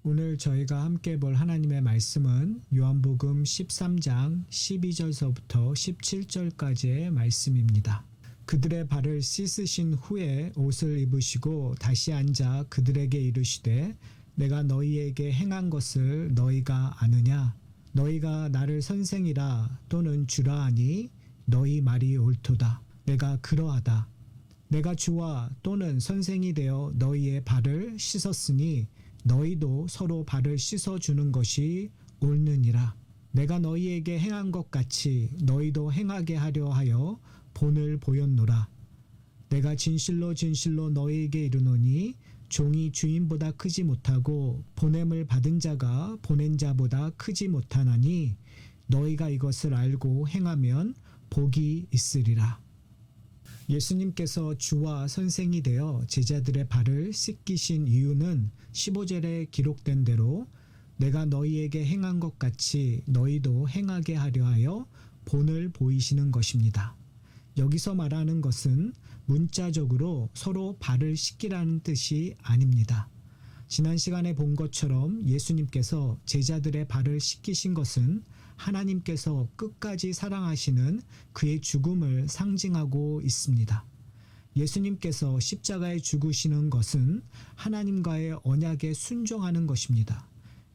오늘 저희가 함께 볼 하나님의 말씀은 요한복음 13장 12절서부터 17절까지의 말씀입니다. 그들의 발을 씻으신 후에 옷을 입으시고 다시 앉아 그들에게 이르시되 내가 너희에게 행한 것을 너희가 아느냐? 너희가 나를 선생이라 또는 주라 하니 너희 말이 옳도다. 내가 그러하다. 내가 주와 또는 선생이 되어 너희의 발을 씻었으니 너희도 서로 발을 씻어주는 것이 옳느니라. 내가 너희에게 행한 것 같이 너희도 행하게 하려 하여 본을 보였노라. 내가 진실로 진실로 너희에게 이르노니 종이 주인보다 크지 못하고 보냄을 받은 자가 보낸 자보다 크지 못하나니 너희가 이것을 알고 행하면 복이 있으리라. 예수님께서 주와 선생이 되어 제자들의 발을 씻기신 이유는 15절에 기록된 대로 내가 너희에게 행한 것 같이 너희도 행하게 하려 하여 본을 보이시는 것입니다. 여기서 말하는 것은 문자적으로 서로 발을 씻기라는 뜻이 아닙니다. 지난 시간에 본 것처럼 예수님께서 제자들의 발을 씻기신 것은 하나님께서 끝까지 사랑하시는 그의 죽음을 상징하고 있습니다. 예수님께서 십자가에 죽으시는 것은 하나님과의 언약에 순종하는 것입니다.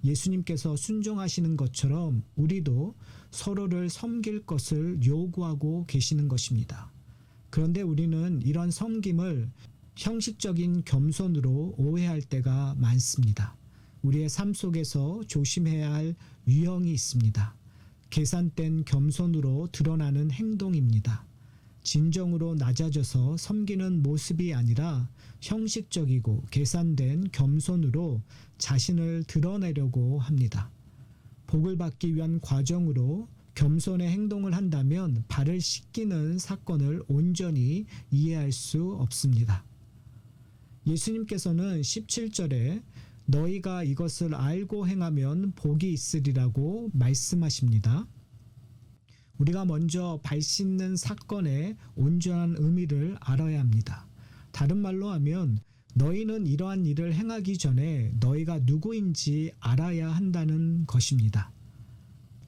예수님께서 순종하시는 것처럼 우리도 서로를 섬길 것을 요구하고 계시는 것입니다. 그런데 우리는 이런 섬김을 형식적인 겸손으로 오해할 때가 많습니다. 우리의 삶 속에서 조심해야 할 유형이 있습니다. 계산된 겸손으로 드러나는 행동입니다. 진정으로 낮아져서 섬기는 모습이 아니라 형식적이고 계산된 겸손으로 자신을 드러내려고 합니다. 복을 받기 위한 과정으로 겸손의 행동을 한다면 발을 씻기는 사건을 온전히 이해할 수 없습니다. 예수님께서는 17절에 너희가 이것을 알고 행하면 복이 있으리라고 말씀하십니다. 우리가 먼저 발 씻는 사건의 온전한 의미를 알아야 합니다. 다른 말로 하면 너희는 이러한 일을 행하기 전에 너희가 누구인지 알아야 한다는 것입니다.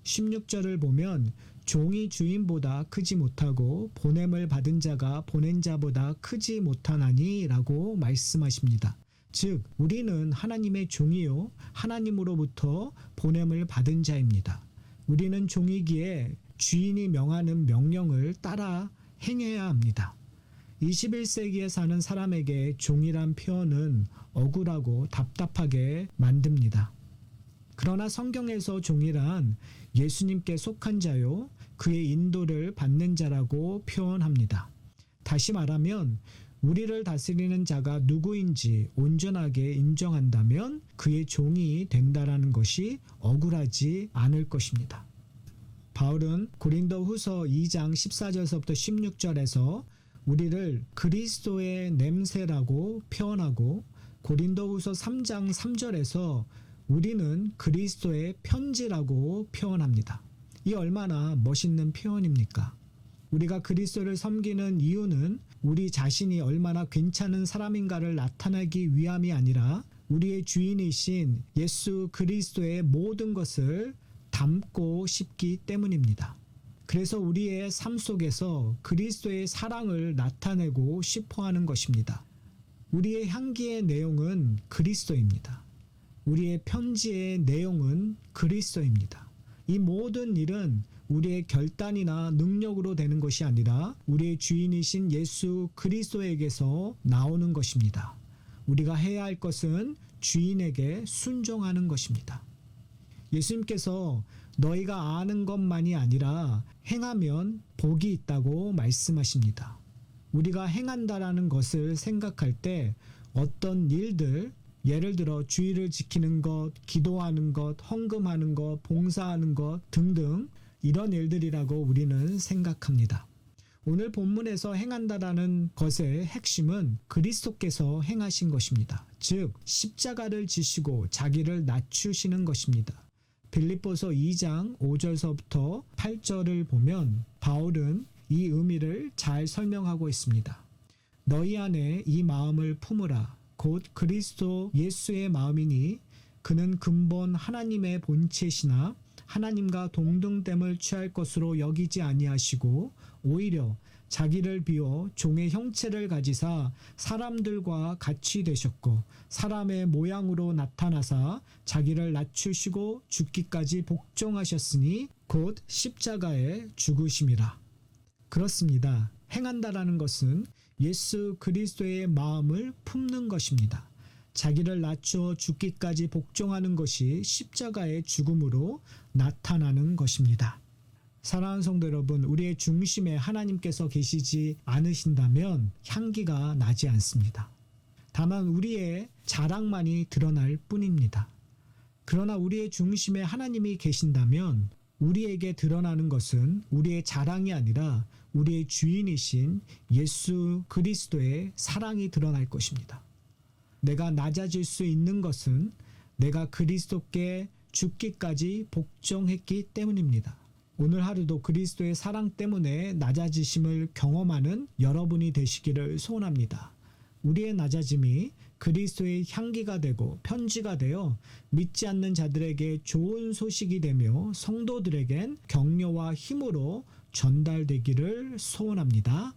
16절을 보면 종이 주인보다 크지 못하고 보냄을 받은 자가 보낸 자보다 크지 못하나니 라고 말씀하십니다. 즉 우리는 하나님의 종이요 하나님으로부터 보냄을 받은 자입니다. 우리는 종이기에 주인이 명하는 명령을 따라 행해야 합니다. 21세기에 사는 사람에게 종이란 표현은 억울하고 답답하게 만듭니다. 그러나 성경에서 종이란 예수님께 속한 자요 그의 인도를 받는 자라고 표현합니다. 다시 말하면 우리를 다스리는 자가 누구인지 온전하게 인정한다면 그의 종이 된다라는 것이 억울하지 않을 것입니다. 바울은 고린도후서 2장 14절서부터 16절에서 우리를 그리스도의 냄새라고 표현하고 고린도후서 3장 3절에서 우리는 그리스도의 편지라고 표현합니다. 이 얼마나 멋있는 표현입니까? 우리가 그리스도를 섬기는 이유는 우리 자신이 얼마나 괜찮은 사람인가를 나타내기 위함이 아니라 우리의 주인이신 예수 그리스도의 모든 것을 담고 싶기 때문입니다. 그래서 우리의 삶 속에서 그리스도의 사랑을 나타내고 싶어 하는 것입니다. 우리의 향기의 내용은 그리스도입니다. 우리의 편지의 내용은 그리스도입니다. 이 모든 일은 우리의 결단이나 능력으로 되는 것이 아니라 우리의 주인이신 예수 그리스도에게서 나오는 것입니다. 우리가 해야 할 것은 주인에게 순종하는 것입니다. 예수님께서 너희가 아는 것만이 아니라 행하면 복이 있다고 말씀하십니다. 우리가 행한다라는 것을 생각할 때 어떤 일들, 예를 들어 주의를 지키는 것, 기도하는 것, 헌금하는 것, 봉사하는 것 등등 이런 일들이라고 우리는 생각합니다. 오늘 본문에서 행한다라는 것의 핵심은 그리스도께서 행하신 것입니다. 즉 십자가를 지시고 자기를 낮추시는 것입니다. 빌립보서 2장 5절서부터 8절을 보면 바울은 이 의미를 잘 설명하고 있습니다. 너희 안에 이 마음을 품으라. 곧 그리스도 예수의 마음이니 그는 근본 하나님의 본체시나 하나님과 동등됨을 취할 것으로 여기지 아니하시고 오히려 자기를 비워 종의 형체를 가지사 사람들과 같이 되셨고 사람의 모양으로 나타나사 자기를 낮추시고 죽기까지 복종하셨으니 곧 십자가에 죽으심이라. 그렇습니다. 행한다라는 것은 예수 그리스도의 마음을 품는 것입니다. 자기를 낮추어 죽기까지 복종하는 것이 십자가의 죽음으로 나타나는 것입니다. 사랑하는 성도 여러분, 우리의 중심에 하나님께서 계시지 않으신다면 향기가 나지 않습니다. 다만 우리의 자랑만이 드러날 뿐입니다. 그러나 우리의 중심에 하나님이 계신다면 우리에게 드러나는 것은 우리의 자랑이 아니라 우리의 주인이신 예수 그리스도의 사랑이 드러날 것입니다. 내가 낮아질 수 있는 것은 내가 그리스도께 죽기까지 복종했기 때문입니다. 오늘 하루도 그리스도의 사랑 때문에 낮아지심을 경험하는 여러분이 되시기를 소원합니다. 우리의 낮아짐이 그리스도의 향기가 되고 편지가 되어 믿지 않는 자들에게 좋은 소식이 되며 성도들에겐 격려와 힘으로 전달되기를 소원합니다.